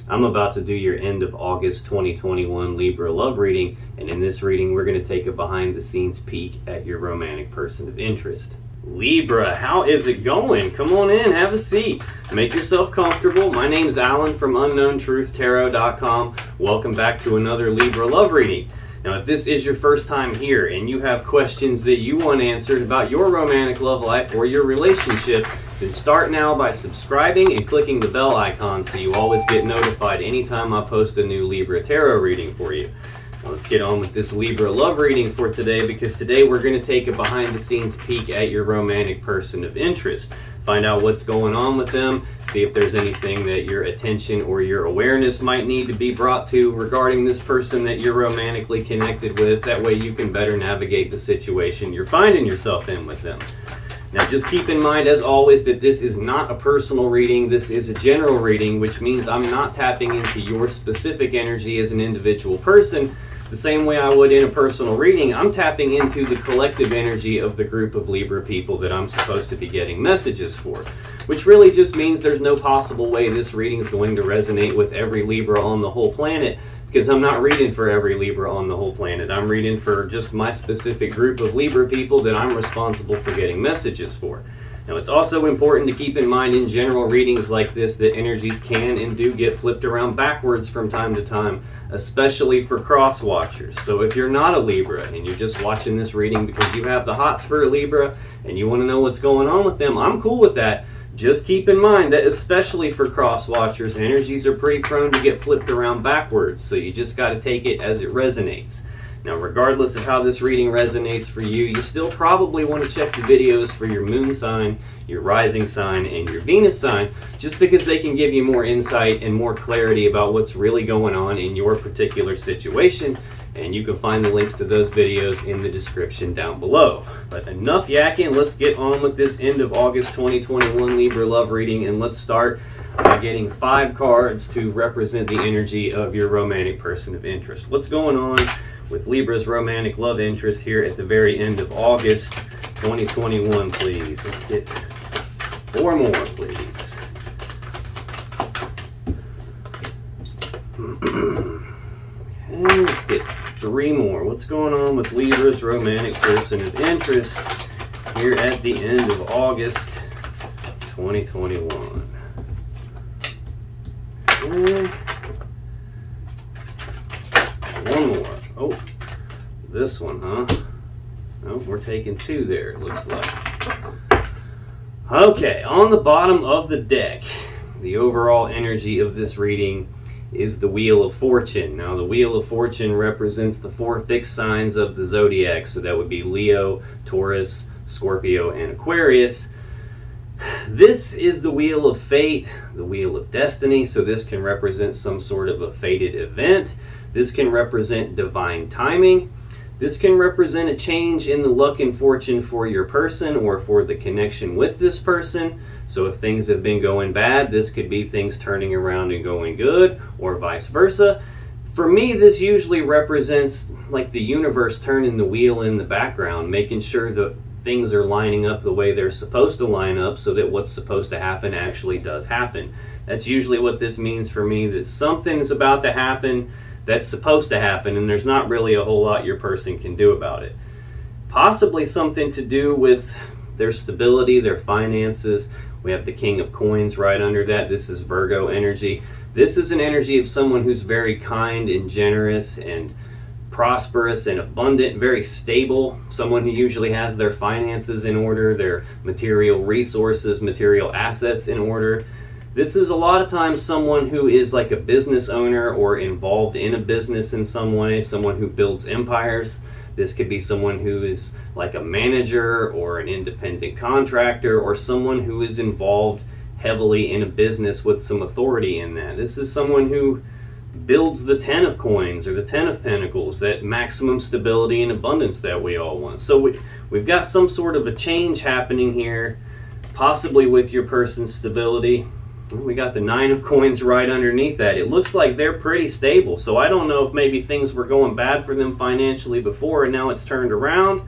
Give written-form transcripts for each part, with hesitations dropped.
I'm about to do your end of August 2021 Libra love reading, and in this reading we're going to take a behind the scenes peek at your romantic person of interest. Libra, how is it going? Come on in, have a seat. Make yourself comfortable. My name's Alan from UnknownTruthTarot.com. Welcome back to another Libra love reading. Now, if this is your first time here and you have questions that you want answered about your romantic love life or your relationship, then start now by subscribing and clicking the bell icon so you always get notified anytime I post a new Libra Tarot reading for you. Now let's get on with this Libra love reading for today, because today we're going to take a behind the scenes peek at your romantic person of interest. Find out what's going on with them, see if there's anything that your attention or your awareness might need to be brought to regarding this person that you're romantically connected with. That way you can better navigate the situation you're finding yourself in with them. Now just keep in mind, as always, that this is not a personal reading. This is a general reading, which means I'm not tapping into your specific energy as an individual person. The same way I would in a personal reading, I'm tapping into the collective energy of the group of Libra people that I'm supposed to be getting messages for, which really just means there's no possible way this reading is going to resonate with every Libra on the whole planet, because I'm not reading for every Libra on the whole planet. I'm reading for just my specific group of Libra people that I'm responsible for getting messages for. Now, it's also important to keep in mind in general readings like this that energies can and do get flipped around backwards from time to time, especially for cross watchers. So if you're not a Libra and you're just watching this reading because you have the hots for a Libra and you want to know what's going on with them, I'm cool with that. Just keep in mind that especially for cross watchers, energies are pretty prone to get flipped around backwards, so you just got to take it as it resonates. Now, regardless of how this reading resonates for you, you still probably want to check the videos for your moon sign, your rising sign, and your Venus sign, just because they can give you more insight and more clarity about what's really going on in your particular situation. And you can find the links to those videos in the description down below. But enough yakking, let's get on with this end of August 2021 Libra love reading, and let's start by getting 5 cards to represent the energy of your romantic person of interest. What's going on with Libra's romantic love interest here at the very end of August 2021, please? Let's get 4 more, please. Okay, let's get 3 more. What's going on with Libra's romantic person of interest here at the end of August 2021? Okay. 1 more. Oh, this one, huh? Oh, we're taking 2 there, it looks like. Okay, on the bottom of the deck, the overall energy of this reading is the Wheel of Fortune. Now, the Wheel of Fortune represents the 4 fixed signs of the Zodiac, so that would be Leo, Taurus, Scorpio, and Aquarius. This is the Wheel of Fate, the Wheel of Destiny, so this can represent some sort of a fated event. This can represent divine timing. This can represent a change in the luck and fortune for your person or for the connection with this person. So if things have been going bad, this could be things turning around and going good, or vice versa. For me, this usually represents like the universe turning the wheel in the background, making sure that things are lining up the way they're supposed to line up so that what's supposed to happen actually does happen. That's usually what this means for me, that something is about to happen that's supposed to happen, and there's not really a whole lot your person can do about it. Possibly something to do with their stability, their finances. We have the King of Coins right under that. This is Virgo energy. This is an energy of someone who's very kind and generous and prosperous and abundant, very stable. Someone who usually has their finances in order, their material resources, material assets in order. This is a lot of times someone who is like a business owner or involved in a business in some way, someone who builds empires. This could be someone who is like a manager or an independent contractor, or someone who is involved heavily in a business with some authority in that. This is someone who builds the 10 of coins or the 10 of pentacles, that maximum stability and abundance that we all want. So we've got some sort of a change happening here, possibly with your person's stability. We got the 9 of coins right underneath that. It looks like they're pretty stable. So I don't know if maybe things were going bad for them financially before and now it's turned around.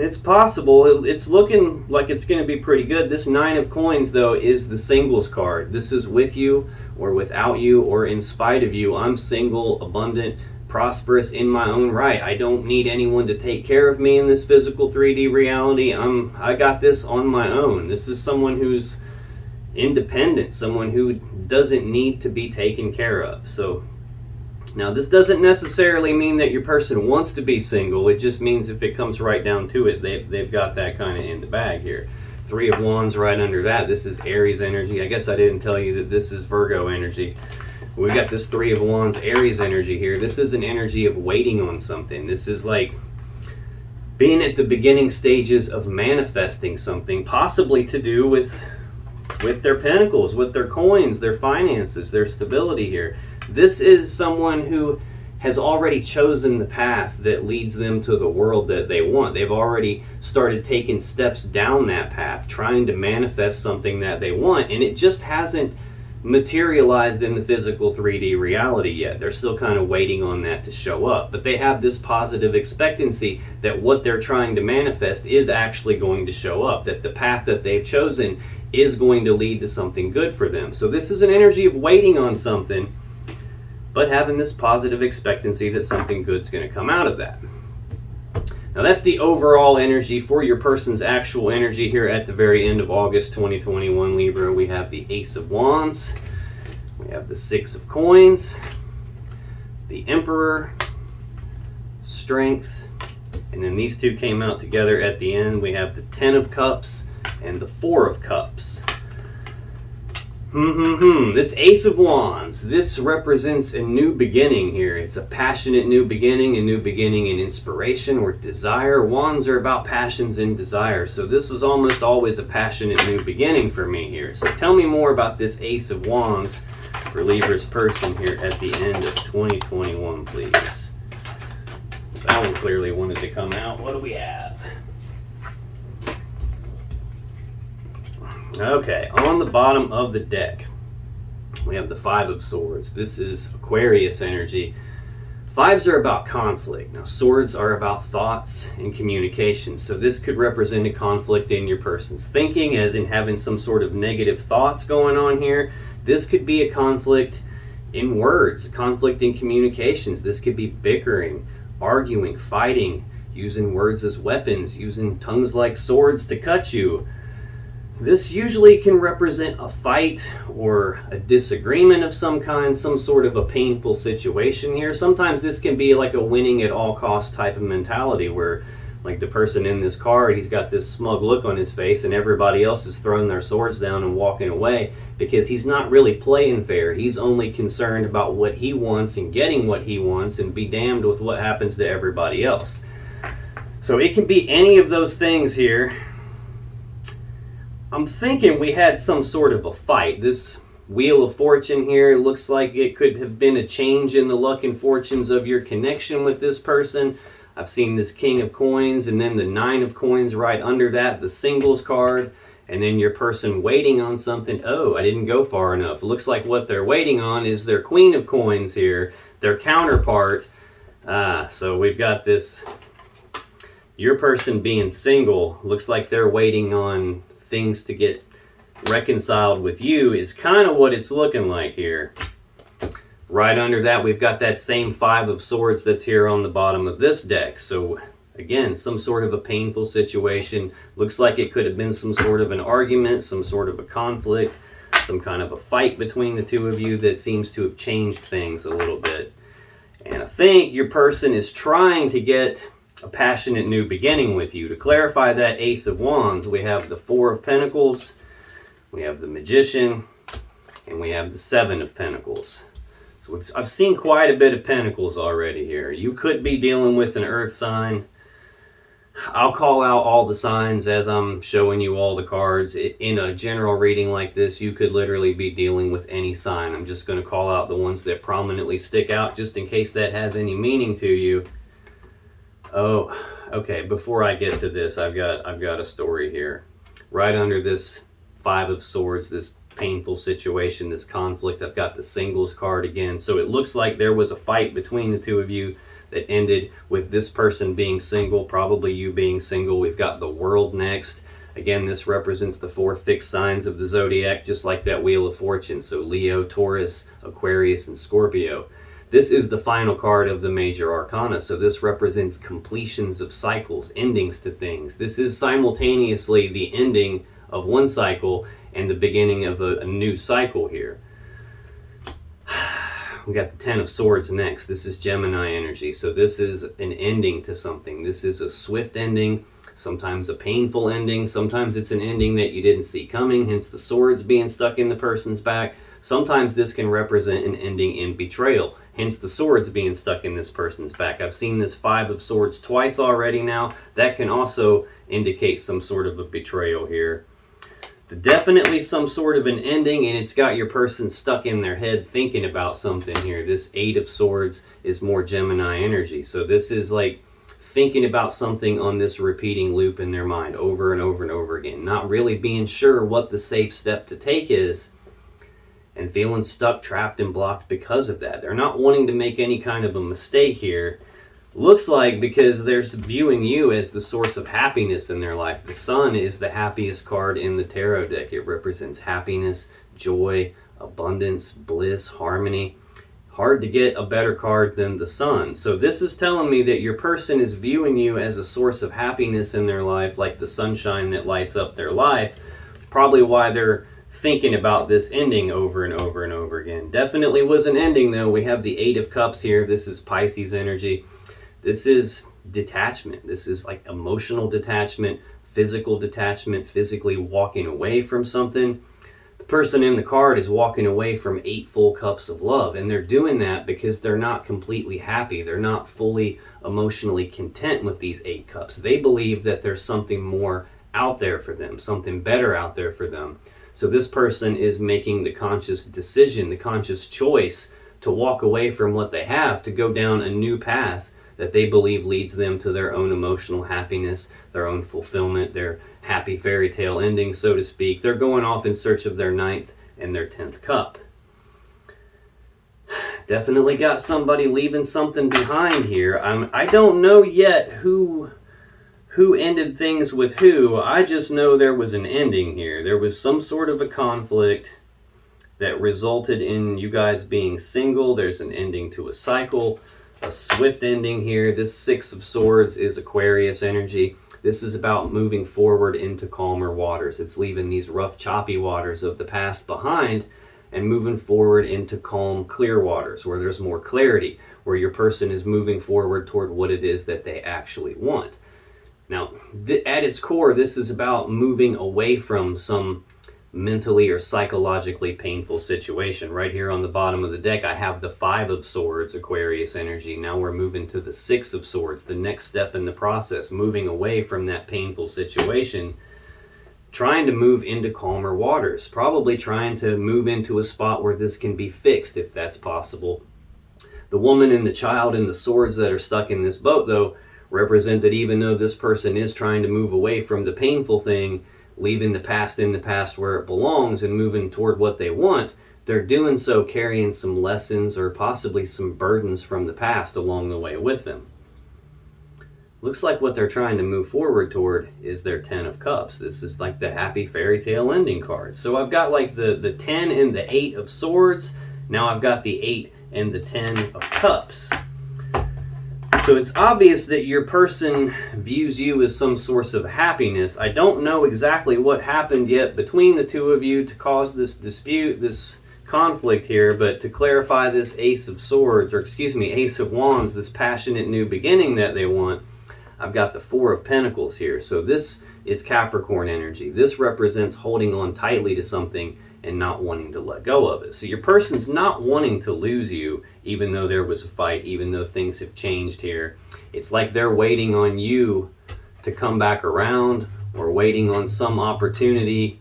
It's possible. It's looking like it's going to be pretty good. This Nine of Coins, though, is the singles card. This is with you or without you or in spite of you. I'm single, abundant, prosperous in my own right. I don't need anyone to take care of me in this physical 3D reality. I got this on my own. This is someone who's independent, someone who doesn't need to be taken care of. So now, this doesn't necessarily mean that your person wants to be single. It just means if it comes right down to it, they've got that kind of in the bag here. Three of Wands right under that. This is Aries energy. I guess I didn't tell you that this is Virgo energy. We've got this Three of Wands Aries energy here. This is an energy of waiting on something. This is like being at the beginning stages of manifesting something, possibly to do with their pentacles, with their coins, their finances, their stability here. This is someone who has already chosen the path that leads them to the world that they want. They've already started taking steps down that path, trying to manifest something that they want, and it just hasn't materialized in the physical 3D reality yet. They're still kind of waiting on that to show up, but they have this positive expectancy that what they're trying to manifest is actually going to show up, that the path that they've chosen is going to lead to something good for them. So this is an energy of waiting on something, but having this positive expectancy that something good's going to come out of that. Now that's the overall energy for your person's actual energy here at the very end of August 2021, Libra. We have the Ace of Wands, we have the Six of Coins, the Emperor, Strength, and then these two came out together at the end. We have the Ten of Cups and the Four of Cups. This Ace of Wands, this represents a new beginning here. It's a passionate new beginning, a new beginning in inspiration or desire. Wands are about passions and desire, so this is almost always a passionate new beginning for me here. So tell me more about this Ace of Wands for Libra's person here at the end of 2021, please. That one clearly wanted to come out. What do we have? Okay, on the bottom of the deck, we have the Five of Swords. This is Aquarius energy. Fives are about conflict. Now, swords are about thoughts and communication. So this could represent a conflict in your person's thinking, as in having some sort of negative thoughts going on here. This could be a conflict in words, a conflict in communications. This could be bickering, arguing, fighting, using words as weapons, using tongues like swords to cut you. This usually can represent a fight or a disagreement of some kind, some sort of a painful situation here. Sometimes this can be like a winning at all costs type of mentality where, like the person in this card, he's got this smug look on his face and everybody else is throwing their swords down and walking away because he's not really playing fair. He's only concerned about what he wants and getting what he wants, and be damned with what happens to everybody else. So it can be any of those things here. I'm thinking we had some sort of a fight. This Wheel of Fortune here looks like it could have been a change in the luck and fortunes of your connection with this person. I've seen this King of Coins and then the Nine of Coins right under that, the singles card, and then your person waiting on something. Oh, I didn't go far enough. It looks like what they're waiting on is their Queen of Coins here, their counterpart. So we've got this, your person being single, looks like they're waiting on things to get reconciled with you is kind of what it's looking like here. Right under that, we've got that same Five of Swords that's here on the bottom of this deck. So again, some sort of a painful situation. Looks like it could have been some sort of an argument, some sort of a conflict, some kind of a fight between the two of you that seems to have changed things a little bit. And I think your person is trying to get a passionate new beginning with you. To clarify that Ace of Wands, we have the Four of Pentacles, we have the Magician, and we have the Seven of Pentacles. So I've seen quite a bit of Pentacles already here. You could be dealing with an earth sign. I'll call out all the signs as I'm showing you all the cards. In a general reading like this, you could literally be dealing with any sign. I'm just going to call out the ones that prominently stick out just in case that has any meaning to you. Oh, okay, before I get to this, I've got a story here. Right under this Five of Swords, this painful situation, this conflict, I've got the singles card again. So it looks like there was a fight between the two of you. that ended with this person being single, probably you being single. We've got the World next. Again, this represents the 4 fixed signs of the zodiac, just like that Wheel of Fortune. So Leo, Taurus, Aquarius, and Scorpio. This is the final card of the major arcana. So this represents completions of cycles, endings to things. This is simultaneously the ending of one cycle and the beginning of a new cycle here. We got the 10 of Swords next. This is Gemini energy. So this is an ending to something. This is a swift ending, sometimes a painful ending. Sometimes it's an ending that you didn't see coming, hence the swords being stuck in the person's back. Sometimes this can represent an ending in betrayal, hence the swords being stuck in this person's back. I've seen this 5 of Swords twice already now. That can also indicate some sort of a betrayal here. Definitely some sort of an ending, and it's got your person stuck in their head thinking about something here. This 8 of Swords is more Gemini energy. So this is like thinking about something on this repeating loop in their mind over and over and over again. Not really being sure what the safe step to take is, and feeling stuck, trapped, and blocked because of that. They're not wanting to make any kind of a mistake here. Looks like because they're viewing you as the source of happiness in their life. The Sun is the happiest card in the tarot deck. It represents happiness, joy, abundance, bliss, harmony. Hard to get a better card than the Sun. So this is telling me that your person is viewing you as a source of happiness in their life, like the sunshine that lights up their life. Probably why they're thinking about this ending over and over and over again. Definitely was an ending though. We have the 8 of Cups here. This is Pisces energy. This is detachment. This is like emotional detachment, physical detachment, physically walking away from something. The person in the card is walking away from 8 full cups of love, and they're doing that because they're not completely happy. They're not fully emotionally content with these 8 cups. They believe that there's something more out there for them, something better out there for them. So this person is making the conscious decision, the conscious choice to walk away from what they have, to go down a new path that they believe leads them to their own emotional happiness, their own fulfillment, their happy fairy tale ending, so to speak. They're going off in search of their 9th and their 10th cup. Definitely got somebody leaving something behind here. I don't know yet who ended things with who. I just know there was an ending here. There was some sort of a conflict that resulted in you guys being single. There's an ending to a cycle. A swift ending here. This 6 of Swords is Aquarius energy. This is about moving forward into calmer waters. It's leaving these rough, choppy waters of the past behind and moving forward into calm, clear waters where there's more clarity, where your person is moving forward toward what it is that they actually want. Now, at its core, this is about moving away from some mentally or psychologically painful situation. Right here on the bottom of the deck, I have the 5 of Swords, Aquarius energy. Now we're moving to the 6 of Swords, the next step in the process, moving away from that painful situation, trying to move into calmer waters, probably trying to move into a spot where this can be fixed if that's possible. The woman and the child and the swords that are stuck in this boat, though, represent that even though this person is trying to move away from the painful thing, leaving the past in the past where it belongs and moving toward what they want, they're doing so carrying some lessons or possibly some burdens from the past along the way with them. Looks like what they're trying to move forward toward is their 10 of Cups. This is like the happy fairy tale ending card. So I've got like the 10 and the 8 of Swords. Now I've got the 8 and the 10 of Cups. So it's obvious that your person views you as some source of happiness. I don't know exactly what happened yet between the two of you to cause this dispute, this conflict here, but to clarify this Ace of Swords, or excuse me, Ace of Wands, this passionate new beginning that they want, I've got the 4 of Pentacles here. So this is Capricorn energy. This represents holding on tightly to something and not wanting to let go of it. So your person's not wanting to lose you, even though there was a fight, even though things have changed here. It's like they're waiting on you to come back around, or waiting on some opportunity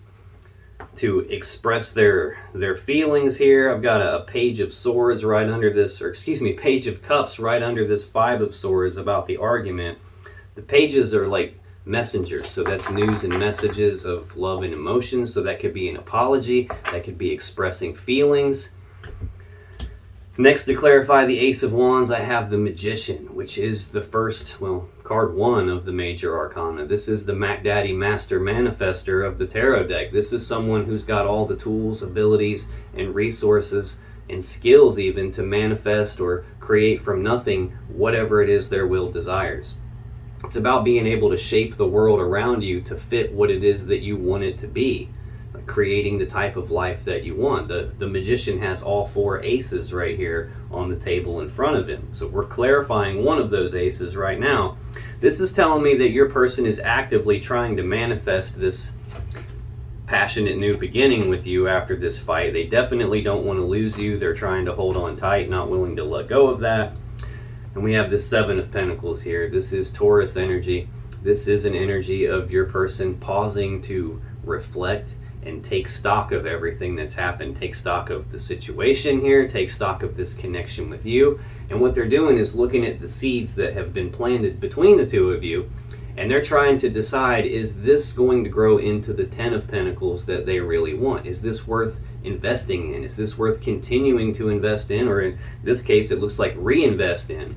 to express their feelings here. I've got a Page of Swords right under this, or excuse me, Page of Cups right under this 5 of Swords about the argument. The pages are like messengers, so that's news and messages of love and emotions. So that could be an apology, that could be expressing feelings. Next, to clarify the Ace of Wands, I have the Magician, which is the first, well, card 1 of the major arcana. This is the Mac Daddy Master Manifester of the tarot deck. This is someone who's got all the tools, abilities, and resources, and skills even, to manifest or create from nothing whatever it is their will desires. It's about being able to shape the world around you to fit what it is that you want it to be, like creating the type of life that you want. The Magician has all 4 aces right here on the table in front of him. So we're clarifying one of those aces right now. This is telling me that your person is actively trying to manifest this passionate new beginning with you after this fight. They definitely don't want to lose you. They're trying to hold on tight, not willing to let go of that. And we have the 7 of Pentacles here. This is Taurus energy. This is an energy of your person pausing to reflect and take stock of everything that's happened. Take stock of the situation here. Take stock of this connection with you. And what they're doing is looking at the seeds that have been planted between the two of you. And they're trying to decide, is this going to grow into the 10 of Pentacles that they really want? Is this worth investing in? Is this worth continuing to invest in? Or in this case, it looks like reinvest in.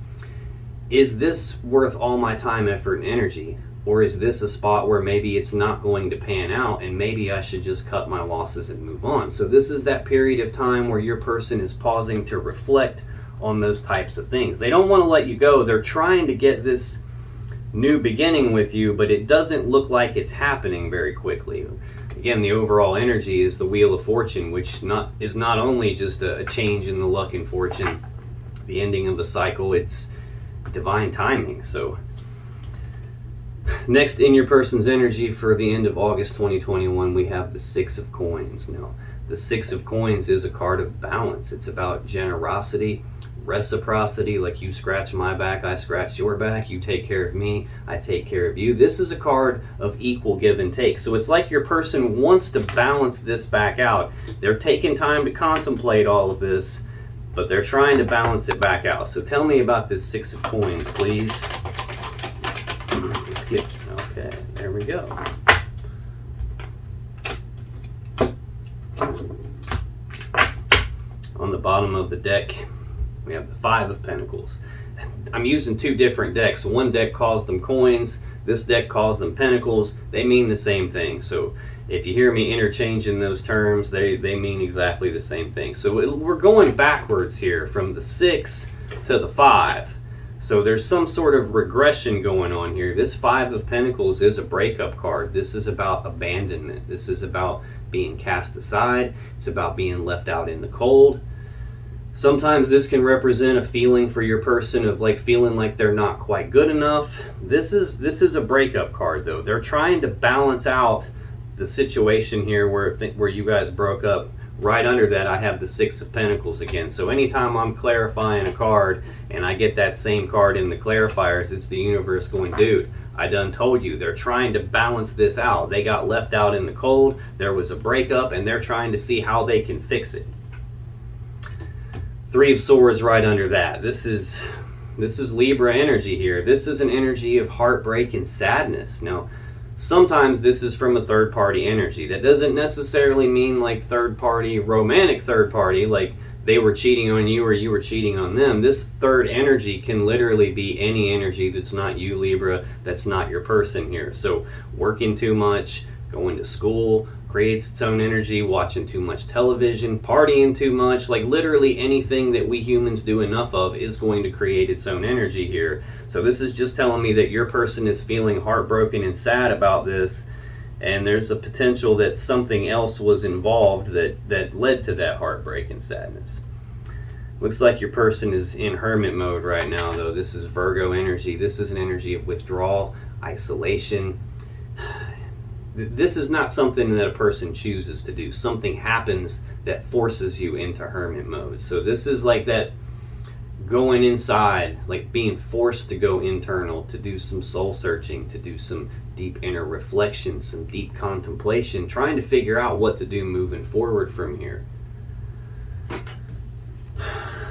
Is this worth all my time, effort, and energy? Or is this a spot where maybe it's not going to pan out and maybe I should just cut my losses and move on? So this is that period of time where your person is pausing to reflect on those types of things. They don't want to let you go. They're trying to get this new beginning with you, but it doesn't look like it's happening very quickly. Again, the overall energy is the Wheel of Fortune, which is not only just a change in the luck and fortune, the ending of the cycle, it's divine timing. So next in your person's energy for the end of August 2021, we have the 6 of Coins. Now, the 6 of Coins is a card of balance. It's about generosity, reciprocity, like you scratch my back, I scratch your back, you take care of me, I take care of you. This is a card of equal give and take. So it's like your person wants to balance this back out. They're taking time to contemplate all of this, but they're trying to balance it back out. So tell me about this 6 of Coins, please. Let's get, okay, there we go. On the bottom of the deck, we have the 5 of Pentacles. I'm using 2 different decks. One deck calls them coins. This deck calls them pentacles. They mean the same thing. So if you hear me interchanging those terms, they mean exactly the same thing. So we're going backwards here from the 6 to the 5. So there's some sort of regression going on here. This 5 of Pentacles is a breakup card. This is about abandonment. This is about being cast aside. It's about being left out in the cold. Sometimes this can represent a feeling for your person of like feeling like they're not quite good enough. This is a breakup card though. They're trying to balance out the situation here where you guys broke up. Right under that, I have the 6 of Pentacles again. So anytime I'm clarifying a card and I get that same card in the clarifiers, it's the universe going, dude, I done told you. They're trying to balance this out. They got left out in the cold. There was a breakup and they're trying to see how they can fix it. 3 of Swords right under that. This is Libra energy here. This is an energy of heartbreak and sadness. Now, sometimes this is from a third-party energy. That doesn't necessarily mean like third-party, romantic third-party, like they were cheating on you or you were cheating on them. This third energy can literally be any energy that's not you, Libra, that's not your person here. So working too much, going to school, creates its own energy, watching too much television, partying too much, like literally anything that we humans do enough of is going to create its own energy here. So this is just telling me that your person is feeling heartbroken and sad about this, and there's a potential that something else was involved that led to that heartbreak and sadness. Looks like your person is in hermit mode right now though. This is Virgo energy. This is an energy of withdrawal, isolation. This is not something that a person chooses to do. Something happens that forces you into hermit mode. So this is like that going inside, like being forced to go internal, to do some soul searching, to do some deep inner reflection, some deep contemplation, trying to figure out what to do moving forward from here.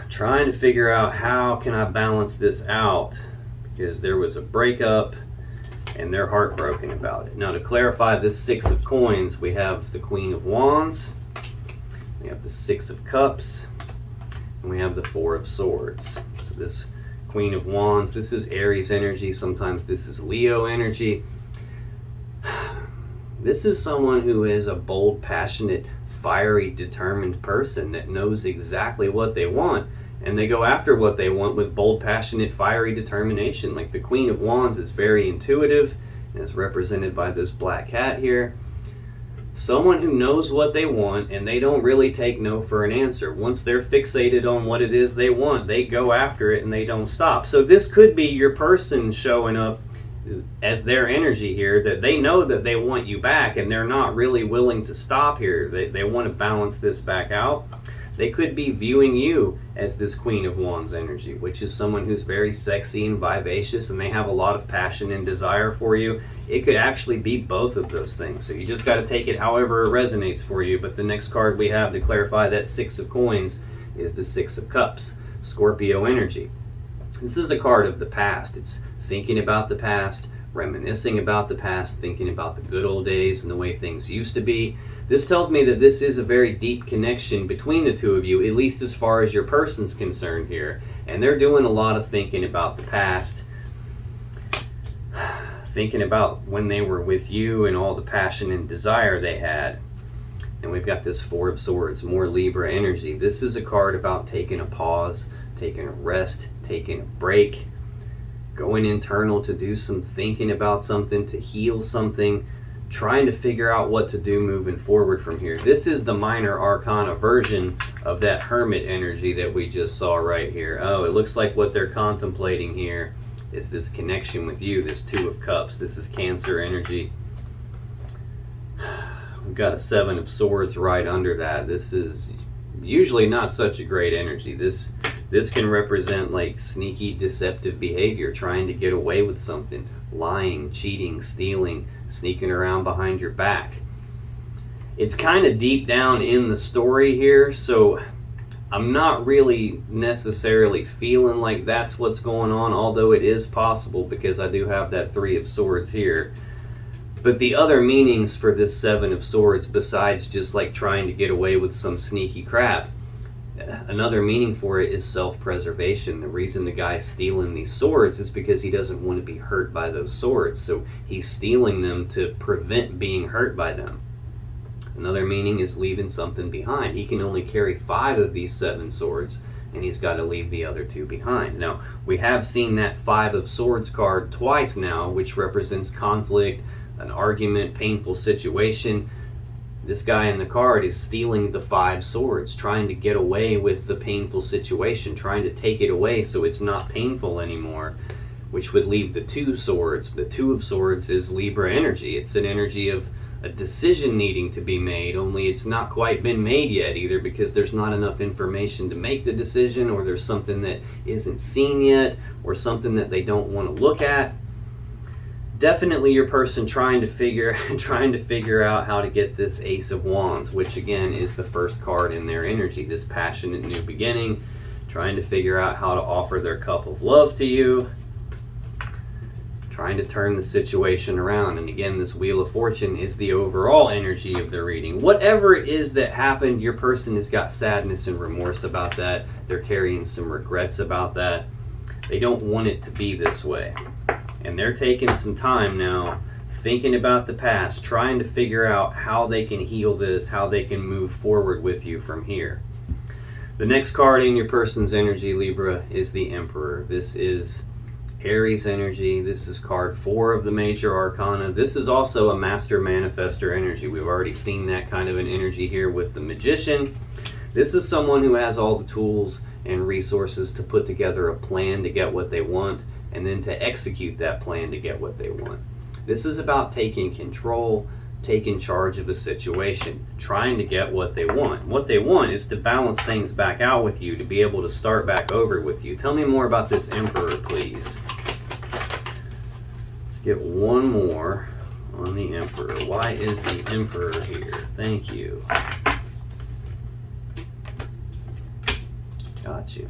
Trying to figure out how can I balance this out, because there was a breakup and they're heartbroken about it. Now to clarify this 6 of Coins, we have the Queen of Wands, we have the 6 of Cups, And we have the Four of Swords. So this Queen of Wands, this is Aries energy. Sometimes this is Leo energy. This is someone who is a bold, passionate, fiery, determined person that knows exactly what they want. And they go after what they want with bold, passionate, fiery determination. Like the Queen of Wands is very intuitive and is represented by this black cat here. Someone who knows what they want and they don't really take no for an answer. Once they're fixated on what it is they want, they go after it and they don't stop. So this could be your person showing up as their energy here, that they know that they want you back and they're not really willing to stop here. They want to balance this back out. They could be viewing you as this Queen of Wands energy, which is someone who's very sexy and vivacious and they have a lot of passion and desire for you. It could actually be both of those things. So you just got to take it however it resonates for you. But the next card we have to clarify that Six of Coins is the Six of Cups, Scorpio energy. This is the card of the past. It's thinking about the past, reminiscing about the past, thinking about the good old days and the way things used to be. This tells me that this is a very deep connection between the two of you, at least as far as your person's concerned here. And they're doing a lot of thinking about the past, thinking about when they were with you and all the passion and desire they had. And we've got this Four of Swords, more Libra energy. This is a card about taking a pause, taking a rest, taking a break, going internal to do some thinking about something, to heal something, trying to figure out what to do moving forward from here. This is the minor arcana version of that Hermit energy that we just saw right here. Oh, it looks like what they're contemplating here is this connection with you, this Two of Cups. This is Cancer energy. We've got a Seven of Swords right under that. This is usually not such a great energy. This can represent like sneaky, deceptive behavior, trying to get away with something, lying, cheating, stealing, sneaking around behind your back. It's kind of deep down in the story here, so I'm not really necessarily feeling like that's what's going on, although it is possible because I do have that Three of Swords here. But the other meanings for this Seven of Swords, besides just like trying to get away with some sneaky crap, another meaning for it is self-preservation. The reason the guy's stealing these swords is because he doesn't want to be hurt by those swords. So he's stealing them to prevent being hurt by them. Another meaning is leaving something behind. He can only carry 5 of these 7 swords, and he's got to leave the other 2 behind. Now, we have seen that Five of Swords card twice now, which represents conflict, an argument, painful situation. This guy in the card is stealing the 5 swords, trying to get away with the painful situation, trying to take it away so it's not painful anymore, which would leave the 2 swords. The Two of Swords is Libra energy. It's an energy of a decision needing to be made, only it's not quite been made yet, either because there's not enough information to make the decision, or there's something that isn't seen yet, or something that they don't want to look at. Definitely your person trying to figure out how to get this Ace of Wands, which again is the first card in their energy, this passionate new beginning, trying to figure out how to offer their cup of love to you, trying to turn the situation around. And again, this Wheel of Fortune is the overall energy of the reading. Whatever it is that happened, your person has got sadness and remorse about that. They're carrying some regrets about that. They don't want it to be this way. And they're taking some time now, thinking about the past, trying to figure out how they can heal this, how they can move forward with you from here. The next card in your person's energy, Libra, is the Emperor. This is Aries energy. This is card 4 of the major arcana. This is also a master manifestor energy. We've already seen that kind of an energy here with the Magician. This is someone who has all the tools and resources to put together a plan to get what they want, and then to execute that plan to get what they want. This is about taking control, taking charge of a situation, trying to get what they want. What they want is to balance things back out with you, to be able to start back over with you. Tell me more about this Emperor, please. Let's get one more on the Emperor. Why is the Emperor here? Thank you. Got you.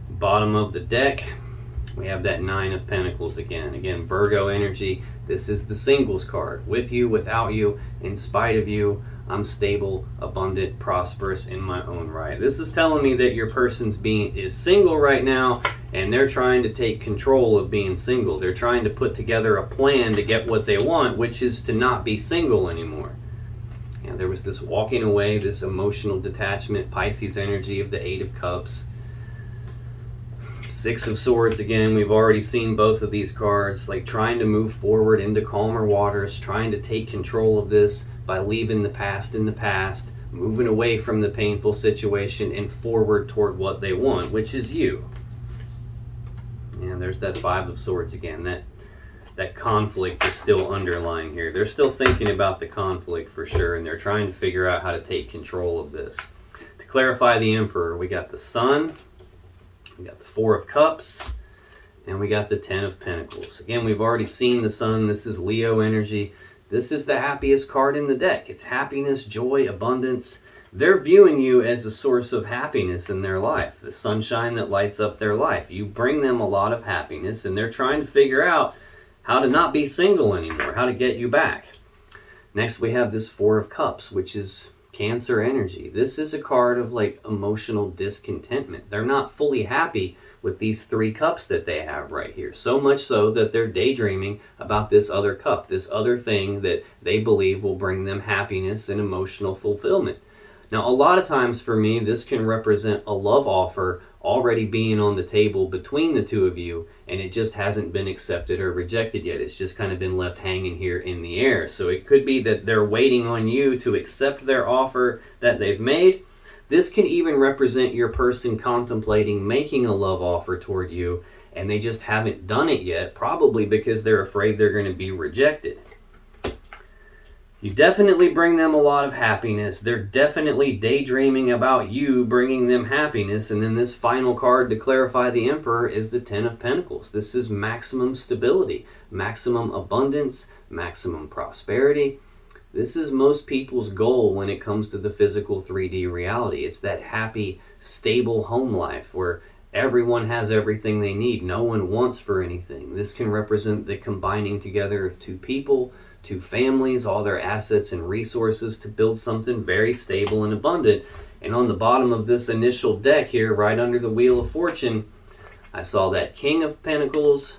Bottom of the deck, we have that Nine of Pentacles again. Again, Virgo energy. This is the singles card. With you, without you, in spite of you, I'm stable, abundant, prosperous in my own right. This is telling me that your person's is single right now, and they're trying to take control of being single. They're trying to put together a plan to get what they want, which is to not be single anymore. And there was this walking away, this emotional detachment, Pisces energy of the Eight of Cups. Six of Swords again, we've already seen both of these cards, like trying to move forward into calmer waters, trying to take control of this by leaving the past in the past, moving away from the painful situation and forward toward what they want, which is you. And there's that Five of Swords again. That conflict is still underlying here. They're still thinking about the conflict for sure, and they're trying to figure out how to take control of this. To clarify the Emperor, we got the Sun, we got the Four of Cups, and we got the Ten of Pentacles. Again, we've already seen the Sun. This is Leo energy. This is the happiest card in the deck. It's happiness, joy, abundance. They're viewing you as a source of happiness in their life, the sunshine that lights up their life. You bring them a lot of happiness, and they're trying to figure out how to not be single anymore, how to get you back. Next, we have this Four of Cups, which is Cancer energy. This is a card of like emotional discontentment. They're not fully happy with these three cups that they have right here. So much so that they're daydreaming about this other cup, this other thing that they believe will bring them happiness and emotional fulfillment. Now, a lot of times for me, this can represent a love offer already being on the table between the two of you, and it just hasn't been accepted or rejected yet. It's just kind of been left hanging here in the air. So it could be that they're waiting on you to accept their offer that they've made. This can even represent your person contemplating making a love offer toward you, and they just haven't done it yet, probably because they're afraid they're going to be rejected. You definitely bring them a lot of happiness. They're definitely daydreaming about you bringing them happiness. And then this final card to clarify the Emperor is the Ten of Pentacles. This is maximum stability, maximum abundance, maximum prosperity. This is most people's goal when it comes to the physical 3D reality. It's that happy, stable home life where everyone has everything they need. No one wants for anything. This can represent the combining together of two people, two families, all their assets and resources to build something very stable and abundant. And on the bottom of this initial deck here, right under the Wheel of Fortune, I saw that King of Pentacles,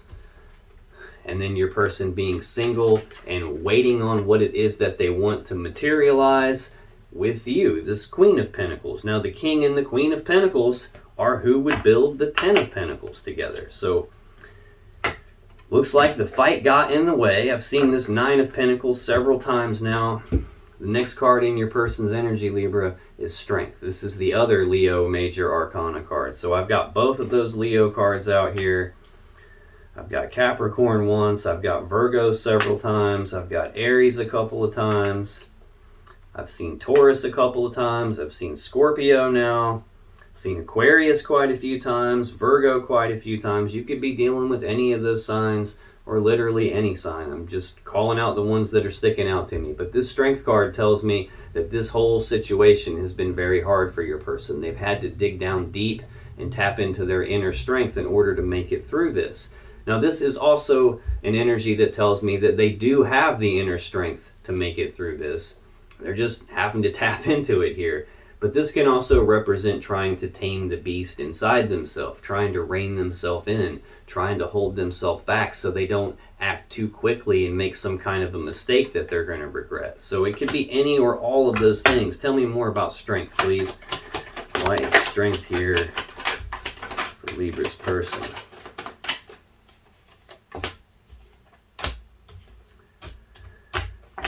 and then your person being single and waiting on what it is that they want to materialize with you, this Queen of Pentacles. Now, the King and the Queen of Pentacles are who would build the Ten of Pentacles together. So looks like the fight got in the way. I've seen this Nine of Pentacles several times now. The next card in your person's energy, Libra, is Strength. This is the other Leo Major Arcana card. So I've got both of those Leo cards out here. I've got Capricorn once. I've got Virgo several times. I've got Aries a couple of times. I've seen Taurus a couple of times. I've seen Scorpio now. I've seen Aquarius quite a few times, Virgo quite a few times. You could be dealing with any of those signs or literally any sign. I'm just calling out the ones that are sticking out to me. But this Strength card tells me that this whole situation has been very hard for your person. They've had to dig down deep and tap into their inner strength in order to make it through this. Now, this is also an energy that tells me that they do have the inner strength to make it through this. They're just having to tap into it here. But this can also represent trying to tame the beast inside themselves, trying to rein themselves in, trying to hold themselves back so they don't act too quickly and make some kind of a mistake that they're going to regret. So it could be any or all of those things. Tell me more about Strength, please. Why is Strength here for Libra's person?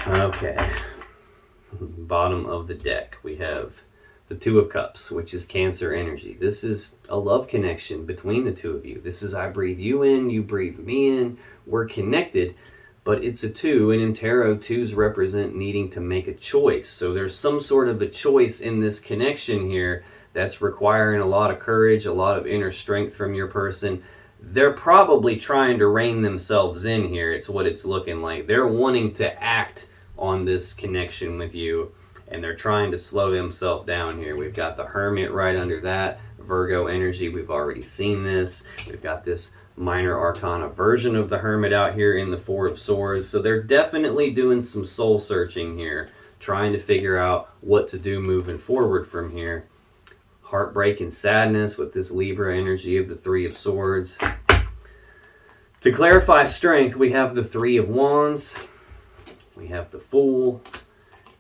Okay. Bottom of the deck, we have the Two of Cups, which is Cancer energy. This is a love connection between the two of you. This is I breathe you in, you breathe me in. We're connected, but it's a two, and in tarot, twos represent needing to make a choice. So there's some sort of a choice in this connection here that's requiring a lot of courage, a lot of inner strength from your person. They're probably trying to rein themselves in here. It's what it's looking like. They're wanting to act on this connection with you, and they're trying to slow themselves down here. We've got the Hermit right under that. Virgo energy, we've already seen this. We've got this minor arcana version of the Hermit out here in the Four of Swords. So they're definitely doing some soul searching here, trying to figure out what to do moving forward from here. Heartbreak and sadness with this Libra energy of the Three of Swords. To clarify strength, we have the Three of Wands, we have the Fool,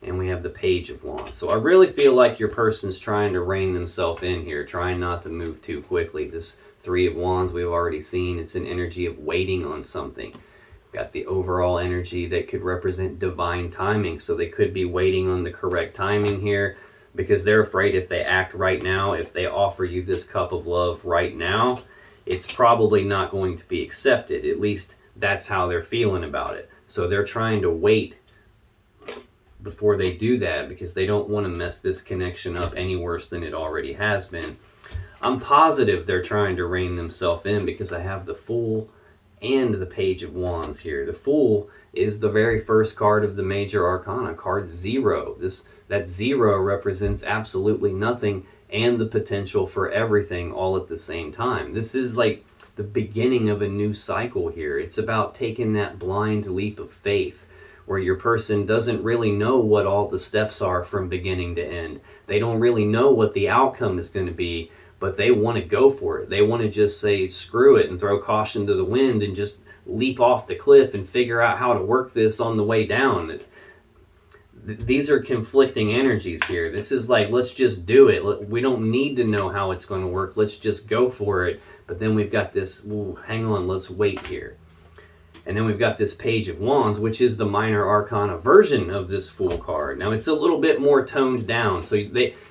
and we have the Page of Wands. So I really feel like your person's trying to rein themselves in here, trying not to move too quickly. This Three of Wands we've already seen, it's an energy of waiting on something. We've got the overall energy that could represent divine timing. So they could be waiting on the correct timing here, because they're afraid if they act right now, if they offer you this cup of love right now, it's probably not going to be accepted. At least that's how they're feeling about it. So they're trying to wait before they do that, because they don't want to mess this connection up any worse than it already has been. I'm positive they're trying to rein themselves in, because I have the Fool and the Page of Wands here. The Fool is the very first card of the major arcana, card 0. That 0 represents absolutely nothing and the potential for everything all at the same time. This is like the beginning of a new cycle here. It's about taking that blind leap of faith, where your person doesn't really know what all the steps are from beginning to end. They don't really know what the outcome is going to be, but they want to go for it. They want to just say screw it and throw caution to the wind and just leap off the cliff and figure out how to work this on the way down. These are conflicting energies here. This is like, let's just do it. We don't need to know how it's going to work. Let's just go for it. But then we've got this, ooh, hang on, let's wait here. And then we've got this Page of Wands, which is the minor arcana version of this Fool card. Now it's a little bit more toned down. So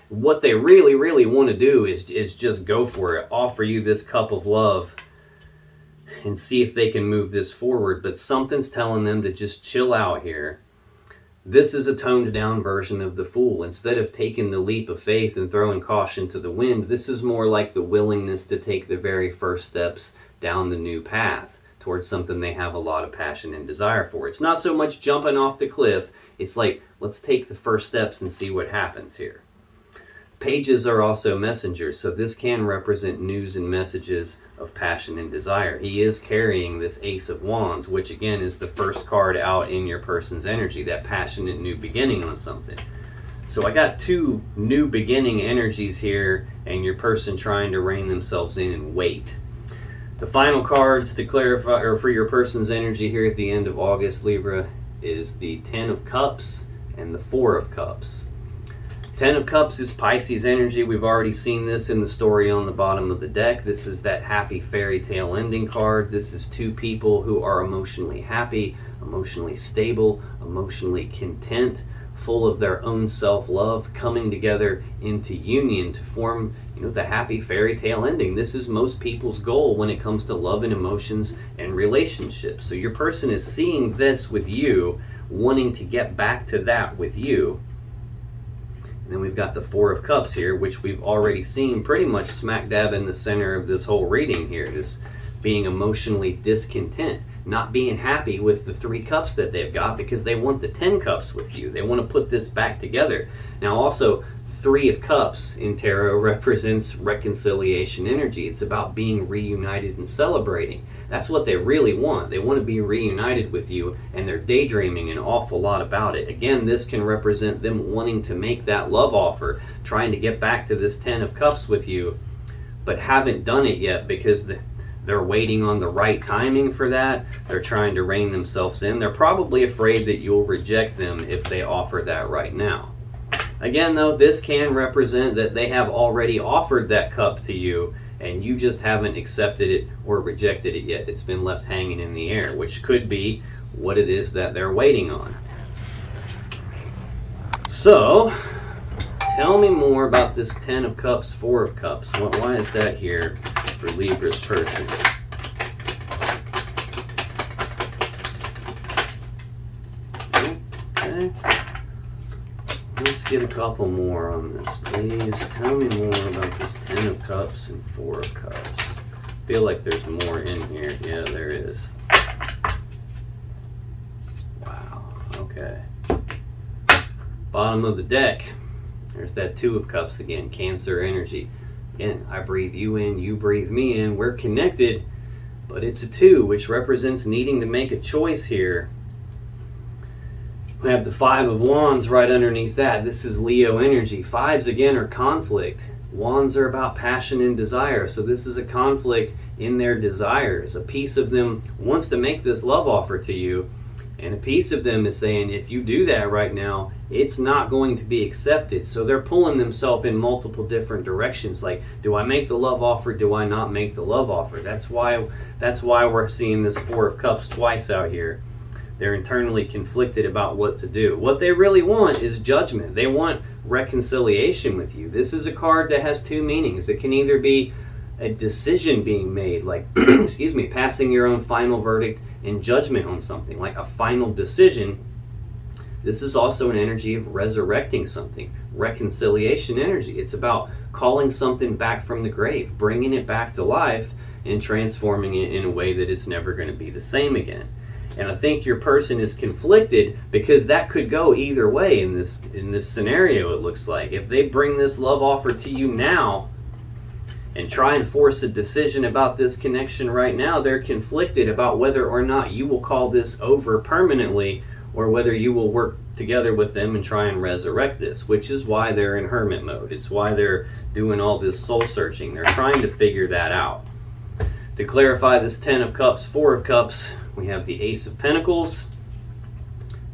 what they really, really want to do is just go for it. Offer you this cup of love and see if they can move this forward. But something's telling them to just chill out here. This is a toned down version of the Fool. Instead of taking the leap of faith and throwing caution to the wind, this is more like the willingness to take the very first steps down the new path towards something they have a lot of passion and desire for. It's not so much jumping off the cliff. It's like, let's take the first steps and see what happens here. Pages are also messengers, so this can represent news and messages of passion and desire. He is carrying this Ace of Wands, which again is the first card out in your person's energy, that passionate new beginning on something. So I got two new beginning energies here, and your person trying to rein themselves in and wait. The final cards to clarify, or for your person's energy here at the end of August, Libra, is the Ten of Cups and the Four of Cups. Ten of Cups is Pisces energy. We've already seen this in the story on the bottom of the deck. This is that happy fairy tale ending card. This is two people who are emotionally happy, emotionally stable, emotionally content, full of their own self-love, coming together into union to form, the happy fairy tale ending. This is most people's goal when it comes to love and emotions and relationships. So your person is seeing this with you, wanting to get back to that with you. And then we've got the Four of Cups here, which we've already seen pretty much smack dab in the center of this whole reading here. This being emotionally discontent, not being happy with the 3 cups that they've got, because they want the 10 cups with you. They want to put this back together. Now also, 3 of Cups in tarot represents reconciliation energy. It's about being reunited and celebrating. That's what they really want. They want to be reunited with you, and they're daydreaming an awful lot about it. Again, this can represent them wanting to make that love offer, trying to get back to this 10 of Cups with you, but haven't done it yet because they're waiting on the right timing for that. They're trying to rein themselves in. They're probably afraid that you'll reject them if they offer that right now. Again, though, this can represent that they have already offered that cup to you, and you just haven't accepted it or rejected it yet. It's been left hanging in the air, which could be what it is that they're waiting on. So, tell me more about this 10 of Cups, 4 of Cups. Why is that here for Libra's person? Okay. Let's get a couple more on this, please. Tell me more about this 10 of Cups and 4 of Cups. I feel like there's more in here. Yeah, there is. Wow, okay. Bottom of the deck. There's that 2 of Cups again, Cancer energy. Again, I breathe you in, you breathe me in. We're connected, but it's a 2, which represents needing to make a choice here. We have the Five of Wands right underneath that. This is Leo energy. Fives, again, are conflict. Wands are about passion and desire. So this is a conflict in their desires. A piece of them wants to make this love offer to you, and a piece of them is saying, if you do that right now, it's not going to be accepted. So they're pulling themselves in multiple different directions. Like, do I make the love offer? Do I not make the love offer? That's why we're seeing this Four of Cups twice out here. They're internally conflicted about what to do. What they really want is judgment. They want reconciliation with you. This is a card that has two meanings. It can either be a decision being made, like, excuse me, passing your own final verdict and judgment on something, like a final decision. This is also an energy of resurrecting something, reconciliation energy. It's about calling something back from the grave, bringing it back to life, and transforming it in a way that it's never going to be the same again. And I think your person is conflicted because that could go either way in this scenario. It looks like if they bring this love offer to you now and try and force a decision about this connection right now, they're conflicted about whether or not you will call this over permanently or whether you will work together with them and try and resurrect this, which is why they're in hermit mode. It's why they're doing all this soul searching. They're trying to figure that out. To clarify this Ten of Cups, Four of Cups, we have the Ace of Pentacles,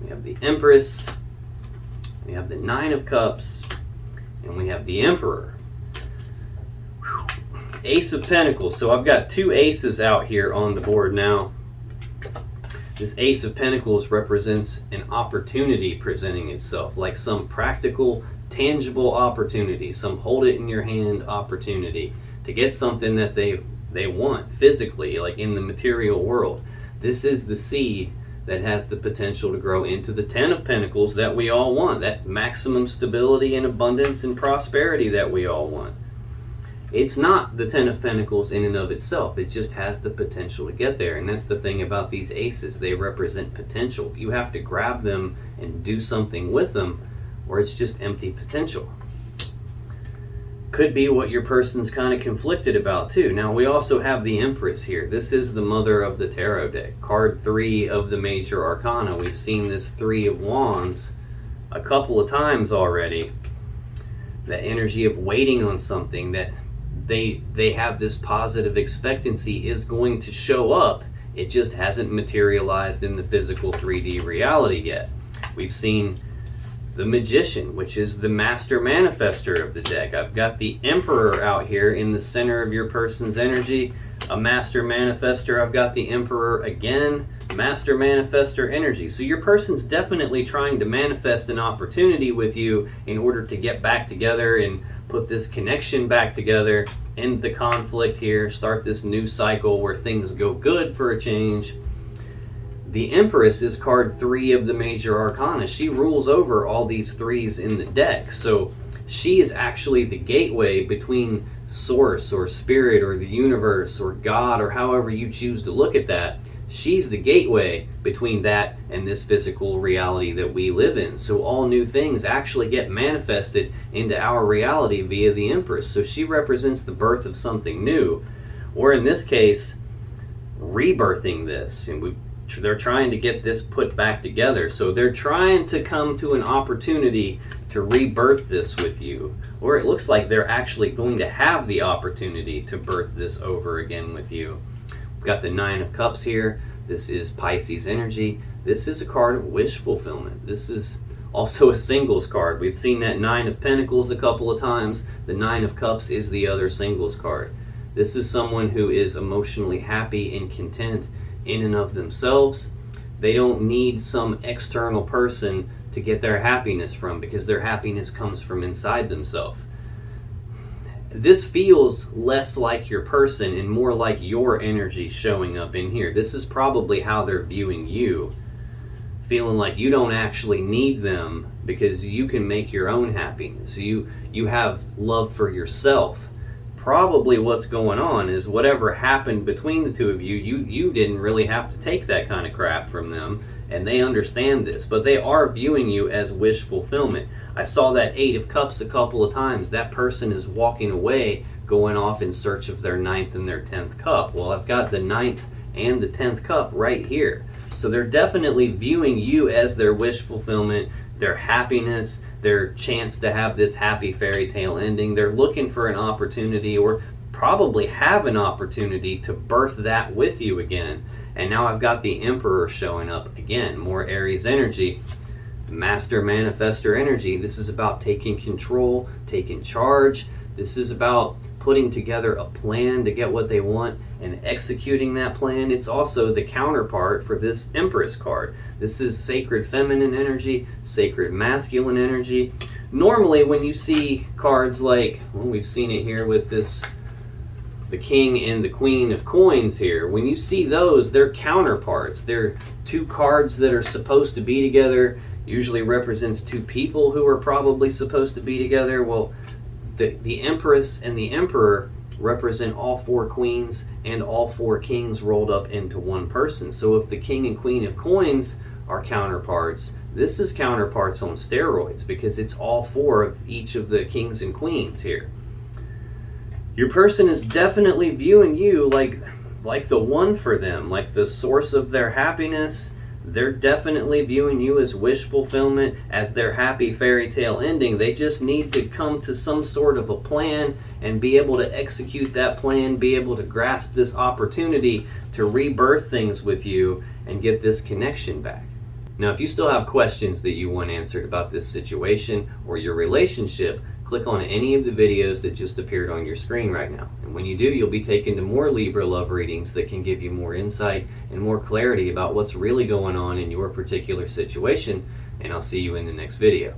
we have the Empress, we have the Nine of Cups, and we have the Emperor. Ace of Pentacles. So I've got two aces out here on the board now. This Ace of Pentacles represents an opportunity presenting itself, like some practical, tangible opportunity, some hold it in your hand opportunity to get something that they want physically, like in the material world. This is the seed that has the potential to grow into the Ten of Pentacles that we all want, that maximum stability and abundance and prosperity that we all want. It's not the Ten of Pentacles in and of itself. It just has the potential to get there. And that's the thing about these aces. They represent potential. You have to grab them and do something with them, or it's just empty potential. Could be what your person's kind of conflicted about too. Now we also have the Empress here. This is the mother of the tarot deck. Card 3 of the major arcana. We've seen this Three of Wands a couple of times already. That energy of waiting on something, that they have this positive expectancy is going to show up. It just hasn't materialized in the physical 3D reality yet. We've seen the Magician, which is the master manifester of the deck. I've got the Emperor out here in the center of your person's energy, a master manifester. I've got the Emperor again, master manifester energy. So your person's definitely trying to manifest an opportunity with you in order to get back together and put this connection back together, end the conflict here, start this new cycle where things go good for a change. The Empress is card 3 of the major arcana. She rules over all these threes in the deck. So she is actually the gateway between source or spirit or the universe or God, or however you choose to look at that. She's the gateway between that and this physical reality that we live in. So all new things actually get manifested into our reality via the Empress. So she represents the birth of something new, or in this case, rebirthing this. And they're trying to get this put back together. So they're trying to come to an opportunity to rebirth this with you. Or it looks like they're actually going to have the opportunity to birth this over again with you. We've got the Nine of Cups here. This is Pisces energy. This is a card of wish fulfillment. This is also a singles card. We've seen that Nine of Pentacles a couple of times. The Nine of Cups is the other singles card. This is someone who is emotionally happy and content in and of themselves. They don't need some external person to get their happiness from, because their happiness comes from inside themselves. This feels less like your person and more like your energy showing up in here. This is probably how they're viewing you, feeling like you don't actually need them because you can make your own happiness. You have love for yourself. Probably what's going on is whatever happened between the two of you, you didn't really have to take that kind of crap from them, and they understand this, but they are viewing you as wish fulfillment. I saw that Eight of Cups a couple of times. That person is walking away, going off in search of their ninth and their 10th cup. Well, I've got the ninth and the 10th cup right here. So they're definitely viewing you as their wish fulfillment, their happiness, their chance to have this happy fairy tale ending. They're looking for an opportunity, or probably have an opportunity, to birth that with you again. And now I've got the Emperor showing up again, more Aries energy, master manifestor energy. This is about taking control, taking charge. This is about putting together a plan to get what they want and executing that plan. It's also the counterpart for this Empress card. This is sacred feminine energy, sacred masculine energy. Normally when you see cards like, well, we've seen it here with this, the King and the Queen of Coins here, when you see those, they're counterparts. They're two cards that are supposed to be together, usually represents two people who are probably supposed to be together. Well, the Empress and the Emperor represent all four queens and all four kings rolled up into one person. So if the King and Queen of Coins are counterparts, this is counterparts on steroids, because it's all four of each of the kings and queens here. Your person is definitely viewing you like the one for them, like the source of their happiness. They're definitely viewing you as wish fulfillment, as their happy fairy tale ending. They just need to come to some sort of a plan and be able to execute that plan, be able to grasp this opportunity to rebirth things with you and get this connection back. Now, if you still have questions that you want answered about this situation or your relationship, click on any of the videos that just appeared on your screen right now. And when you do, you'll be taken to more Libra love readings that can give you more insight and more clarity about what's really going on in your particular situation. And I'll see you in the next video.